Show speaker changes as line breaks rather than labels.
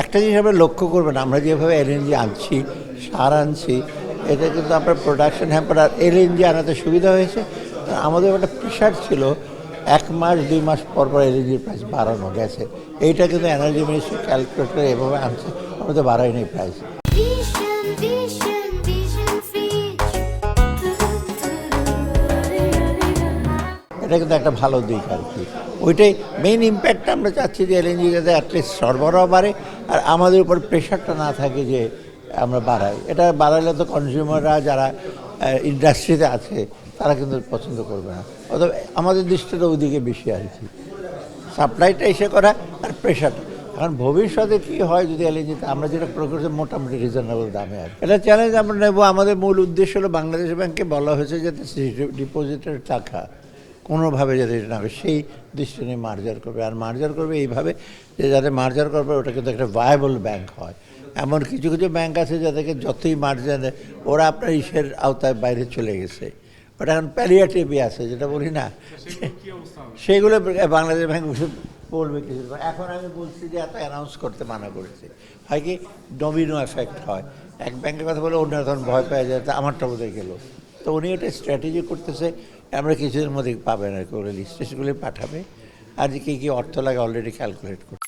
একটা জিনিস আমরা লক্ষ্য করবেন, আমরা যেভাবে এলএনজি আনছি, সার আনছি, এটা কিন্তু আপনার প্রোডাকশন হ্যাম্পার। আর এলএনজি আনাতে সুবিধা হয়েছে, আমাদের একটা প্রেশার ছিল 1 মাস 2 মাস পর পর এলএনজির প্রাইস বাড়ানো গেছে। এইটা কিন্তু এনার্জি মিনিস্ট্রি ক্যালকুলেট করে এভাবে আনছে, আমরা তো বাড়াই নেই প্রাইস। এটা কিন্তু একটা ভালো দিক আর কি। ওইটাই মেইন ইম্প্যাক্টটা আমরা চাচ্ছি যে এলএনজি যাতে অ্যাটলিস্ট সরবরাহ বাড়ে আর আমাদের উপর প্রেশারটা না থাকে যে আমরা বাড়াই। এটা বাড়ালে তো কনজিউমাররা যারা ইন্ডাস্ট্রিতে আছে তারা কিন্তু পছন্দ করবে না। অথবা আমাদের দৃষ্টিটা ওইদিকে বেশি আর কি, সাপ্লাইটা এসে করা আর প্রেশারটা। কারণ ভবিষ্যতে কী হয় যদি এলএনজিতে আমরা যেটা প্রয়োগ করছি মোটামুটি রিজনেবল দামে আর এটা চ্যালেঞ্জ আমরা নেব। আমাদের মূল উদ্দেশ্য হলো বাংলাদেশ ব্যাংকে বলা হয়েছে যাতে ডিপোজিটের টাকা কোনোভাবে যাতে না হবে সেই দৃষ্টি নিয়ে মার্জার করবে। আর মার্জার করবে এইভাবে যে যাতে মার্জার করবে ওটা কিন্তু একটা ভায়াবল ব্যাংক হয়। এমন কিছু কিছু ব্যাংক আছে যাদেরকে যতই মার্জার ওরা আপনার ইসের আওতায় বাইরে চলে গেছে, ওটা এখন প্যালিয়েটিভই আছে যেটা বলি না, সেগুলো বাংলাদেশ ব্যাংক বলবে কিছু। এখন আমি বলছি যে এত অ্যানাউন্স করতে মানা করেছে, হয় কি ডমিনো এফেক্ট হয়, এক ব্যাংকের কথা বলে অন্য তখন ভয় পাওয়া যায়, আমারটা বোধহয় গেল। তো উনি একটা স্ট্র্যাটেজি করতেছে, আমরা কিছুদিনের মধ্যে পাবেন আর কি, ওরা লিস্টেসগুলি পাঠাবে আর যে কী কী অর্থ লাগে অলরেডি ক্যালকুলেট করতে।